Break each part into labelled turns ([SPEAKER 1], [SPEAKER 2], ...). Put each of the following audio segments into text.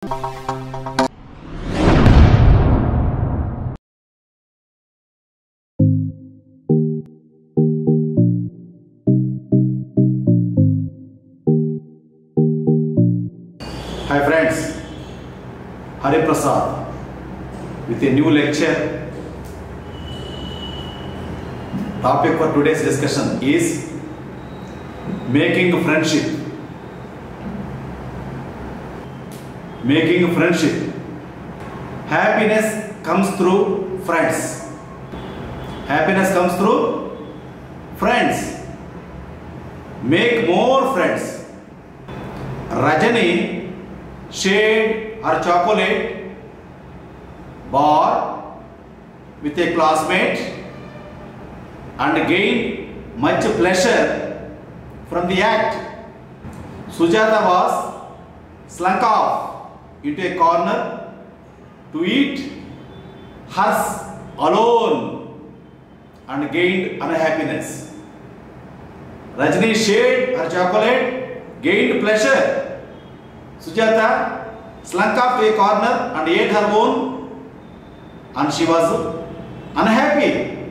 [SPEAKER 1] Hi friends, Hari Prasad with a new lecture. Topic for today's discussion is making friendship. Making friendship. Happiness comes through friends. Happiness comes through friends. Make more friends. Rajani shared her chocolate bar with a classmate and gained much pleasure from the act. Sujata was slunk off into a corner to eat hers alone and gained unhappiness. Rajani shared her chocolate, gained pleasure. Sujata slunk off to a corner and ate her own, and she was unhappy.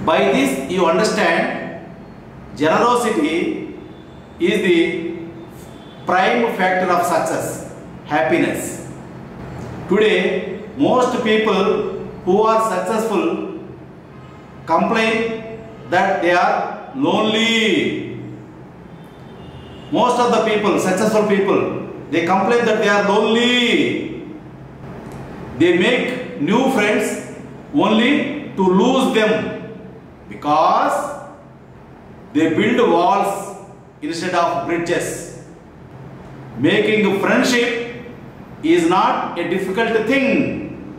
[SPEAKER 1] By this you understand, generosity is the prime factor of success, happiness. Today, most people who are successful complain that they are lonely. Most of the people, successful people, they complain that they are lonely. They make new friends only to lose them because they build walls instead of bridges. Making friendship is not a difficult thing.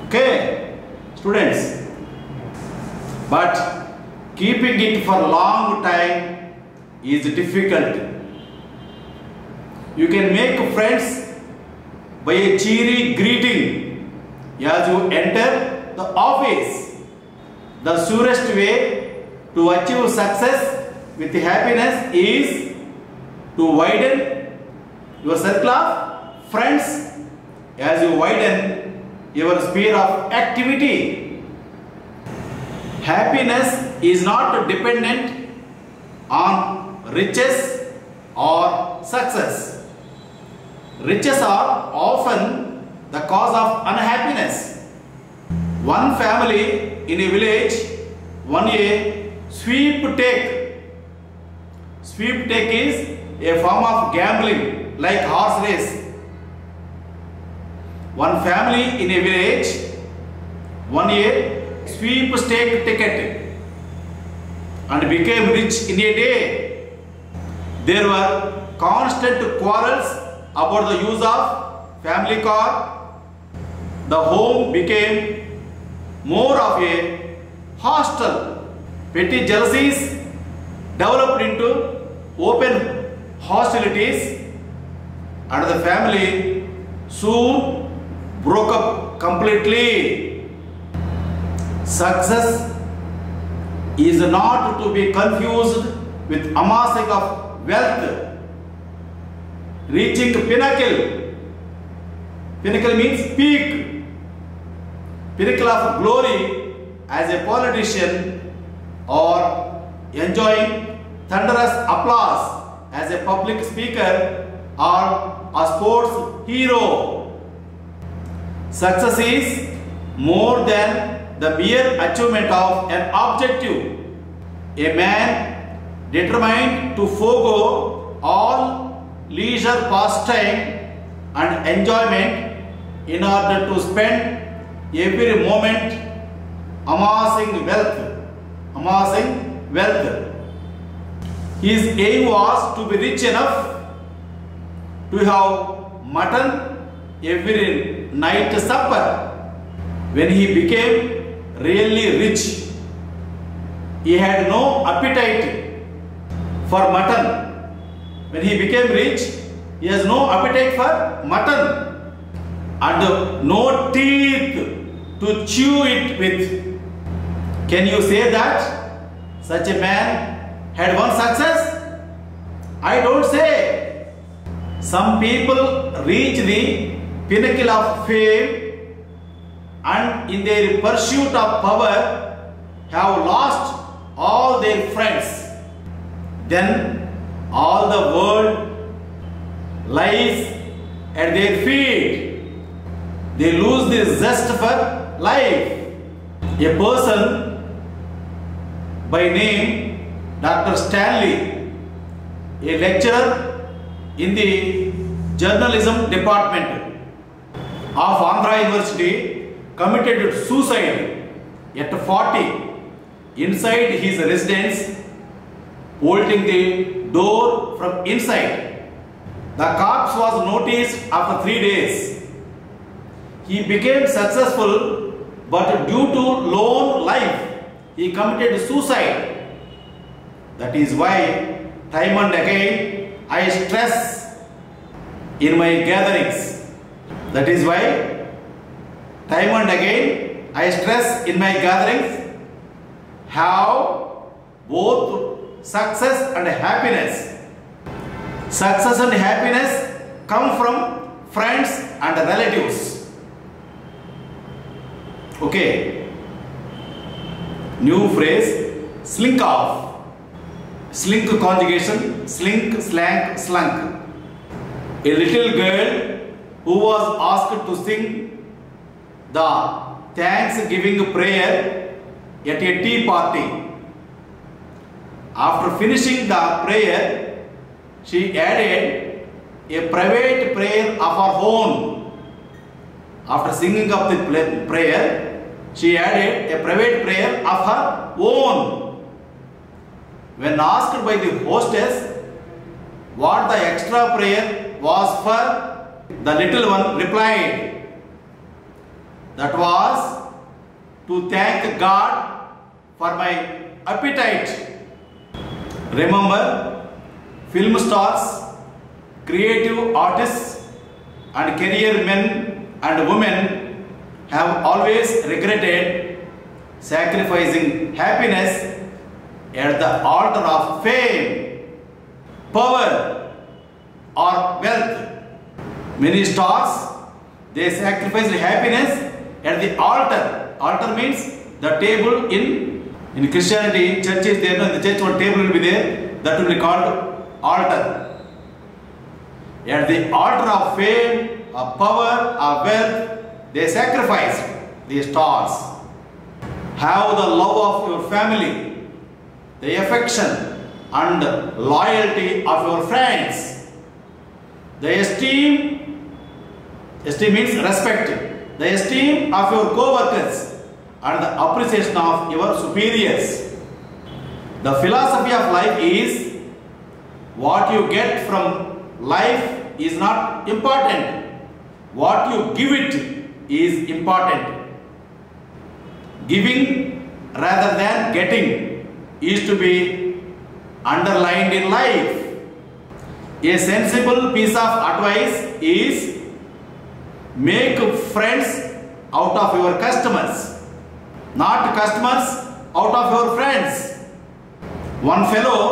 [SPEAKER 1] Okay, students. But keeping it for a long time is difficult. You can make friends by a cheery greeting as you enter the office. The surest way to achieve success with happiness is to widen your circle of friends as you widen your sphere of activity. Happiness is not dependent on riches or success. Riches are often the cause of unhappiness. One family in a village won a sweepstake. Sweepstake is a form of gambling like horse race. One family in a village won a sweepstake ticket and became rich in a day. There were constant quarrels about the use of family car. The home became more of a hostel. Petty jealousies developed into open hostilities, and the family soon broke up completely. Success is not to be confused with amassing of wealth. Reaching pinnacle. Pinnacle means peak. Pinnacle of glory as a politician, or enjoying thunderous applause as a public speaker or a sports hero. Success is more than the mere achievement of an objective. A man determined to forego all leisure pastime and enjoyment in order to spend every moment amassing wealth. His aim was to be rich enough to have mutton every night supper. When he became really rich, he had no appetite for mutton. When he became rich, he has no appetite for mutton and no teeth to chew it with. Can you say that such a man had won success? I don't say. Some people reach the pinnacle of fame and in their pursuit of power have lost all their friends. Then all the world lies at their feet. They lose the zest for life. A person by name Dr. Stanley, a lecturer in the journalism department of Andhra University, committed suicide at 40 inside his residence, bolting the door from inside. The corpse was noticed after 3 days. He became successful, but due to lone life, he committed suicide. That is why time and again I stress in my gatherings. That is why time and again I stress in my gatherings how both success and happiness come from friends and relatives. Okay. New phrase, slink off. Slink conjugation, slink, slank, slunk. A little girl who was asked to sing the Thanksgiving prayer at a tea party. After finishing the prayer, she added a private prayer of her own. After singing up the prayer, she added a private prayer of her own. When asked by the hostess what the extra prayer was for, the little one replied, "That was to thank God for my appetite." Remember, film stars, creative artists and career men and women have always regretted sacrificing happiness at the altar of fame, power or wealth. Many stars, they sacrificed happiness at the altar. Altar means the table in Christianity, church is there, and the church one table will be there, that will be called altar. At the altar of fame, of power, of wealth, they sacrificed the stars. Have the love of your family, the affection and loyalty of your friends, the esteem means respect, the esteem of your co-workers and the appreciation of your superiors. The philosophy of life is what you get from life is not important. What you give it is important. Giving rather than getting is to be underlined in life. A sensible piece of advice is make friends out of your customers, not customers out of your friends. One fellow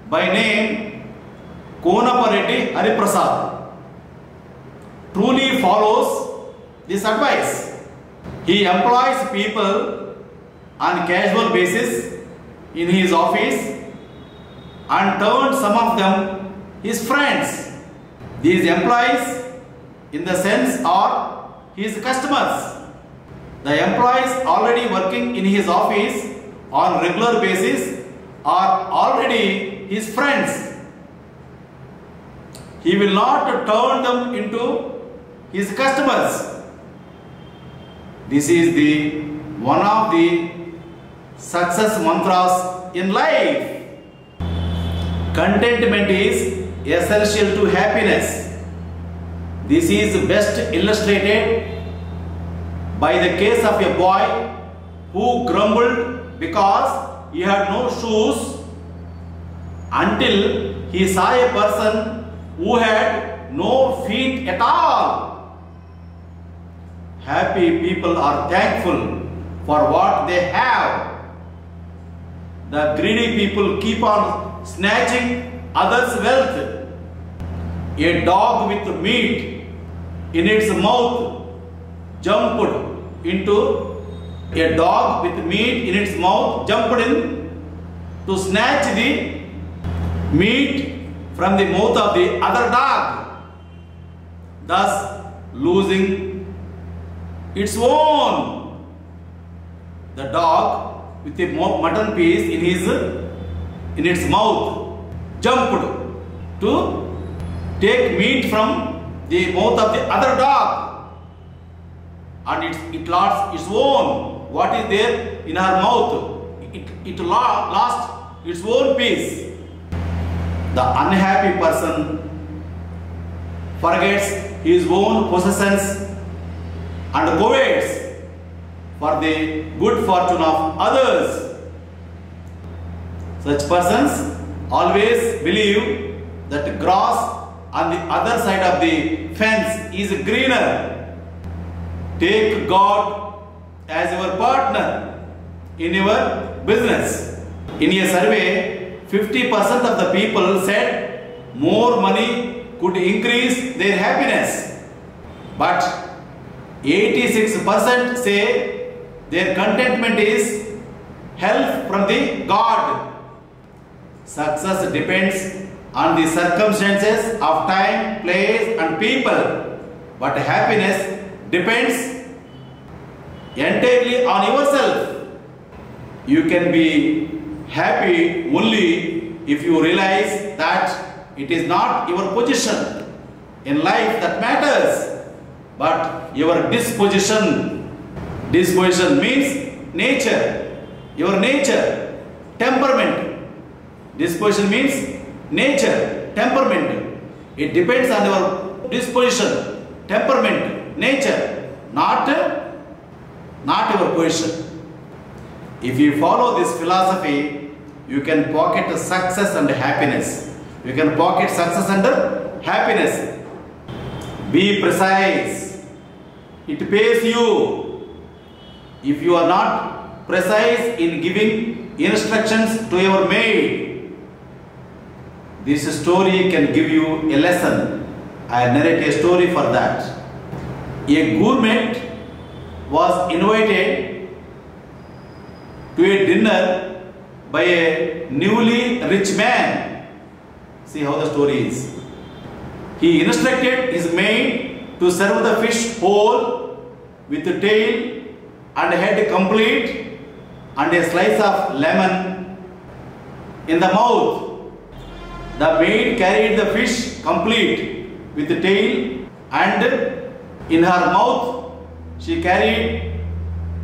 [SPEAKER 1] by name Konapareddy Hariprasad truly follows this advice. He employs people on casual basis in his office and turned some of them his friends. These employees in the sense are his customers. The employees already working in his office on regular basis are already his friends. He will not turn them into his customers. This is one of the success mantras in life. Contentment is essential to happiness. This is best illustrated by the case of a boy who grumbled because he had no shoes until he saw a person who had no feet at all. Happy people are thankful for what they have. The greedy people keep on snatching others' wealth. A dog with meat in its mouth jumped into a dog with meat in its mouth jumped in to snatch the meat from the mouth of the other dog, thus losing its own. The dog with a mutton piece in its mouth jumped to take meat from the mouth of the other dog, and it lost its own. What is there in her mouth? It lost its own piece. The unhappy person forgets his own possessions and covetes for the good fortune of others. Such persons always believe that grass on the other side of the fence is greener. Take God as your partner in your business. In a survey, 50% of the people said more money could increase their happiness, but 86% say their contentment is help from the God. Success depends on the circumstances of time, place and people, but happiness depends entirely on yourself. You can be happy only if you realize that it is not your position in life that matters, but your disposition. Disposition means nature, your nature, temperament. Disposition means nature, temperament. It depends on your disposition, temperament, nature, not your position. If you follow this philosophy, you can pocket success and happiness. You can pocket success and happiness. Be precise. It pays you. If you are not precise in giving instructions to your maid, this story can give you a lesson. I narrate a story for that. A gourmet was invited to a dinner by a newly rich man. See how the story is. He instructed his maid to serve the fish whole with the tail and head complete and a slice of lemon in the mouth. The maid carried the fish complete with the tail, and in her mouth she carried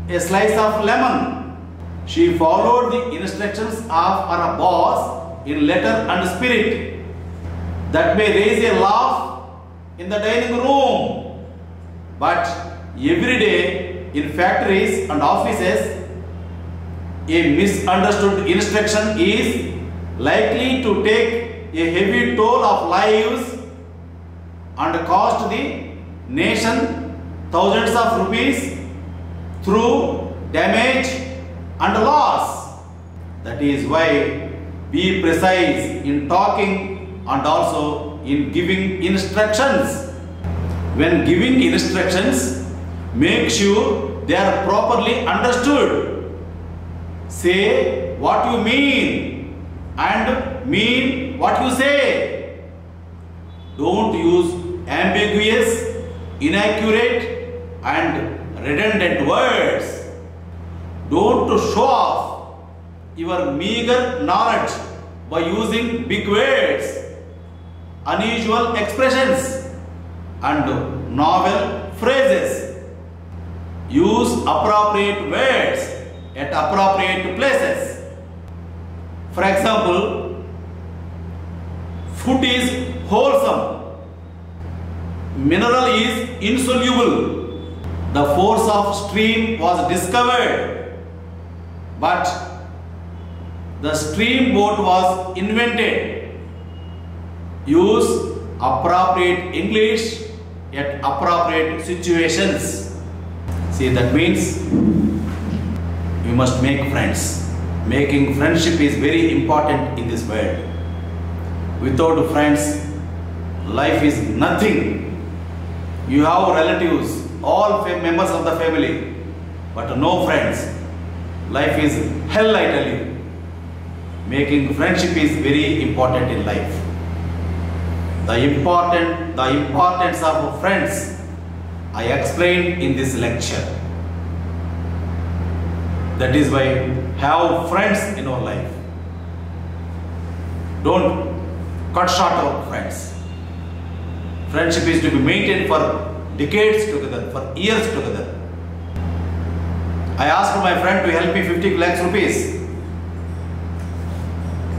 [SPEAKER 1] a slice of lemon. She followed the instructions of her boss in letter and spirit. That may raise a laugh in the dining room, but every day in factories and offices, a misunderstood instruction is likely to take a heavy toll of lives and cost the nation thousands of rupees through damage and loss. That is why be precise in talking and also in giving instructions. When giving instructions, make sure they are properly understood. Say what you mean and mean what you say. Don't use ambiguous, inaccurate and redundant words. Don't show off your meager knowledge by using big words, unusual expressions and novel phrases. Use appropriate words at appropriate places. For example, food is wholesome. Mineral is insoluble. The force of stream was discovered, but the steamboat was invented. Use appropriate English at appropriate situations. See, that means you must make friends. Making friendship is very important in this world. Without friends, life is nothing. You have relatives, all members of the family, but no friends. Life is hell, I tell you. Making friendship is very important in life. The importance of friends I explained in this lecture. That is why have friends in our life. Don't cut short our friends. Friendship is to be maintained for decades together, for years together. I asked my friend to help me 50 lakhs rupees.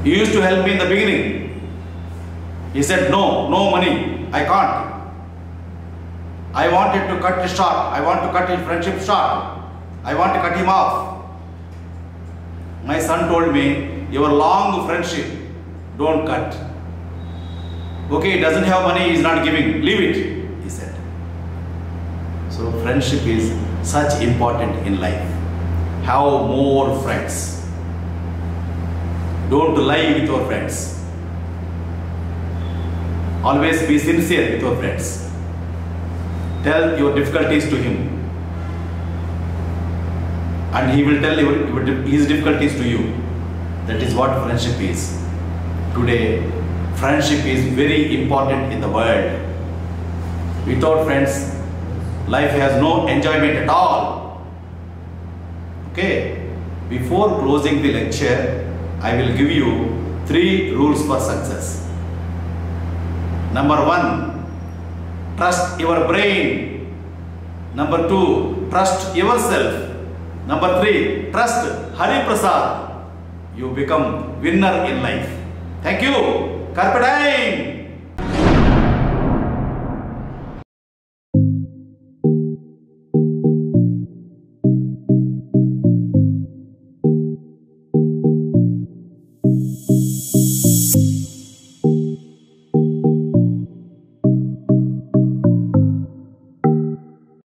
[SPEAKER 1] He used to help me in the beginning. He said, no money, I can't. I wanted to cut it short. I want to cut his friendship short. I want to cut him off. My son told me, your long friendship, don't cut. Okay, he doesn't have money, he is not giving, leave it, he said. So friendship is such important in life. Have more friends. Don't lie with your friends. Always be sincere with your friends. Tell your difficulties to him, and he will tell his difficulties to you. That is what friendship is. Today, friendship is very important in the world. Without friends, life has no enjoyment at all. Okay, before closing the lecture, I will give you 3 rules for success. Number 1, trust your brain. Number 2, trust yourself. Number 3, trust Hari Prasad. You become winner in life. Thank you. Carpe diem.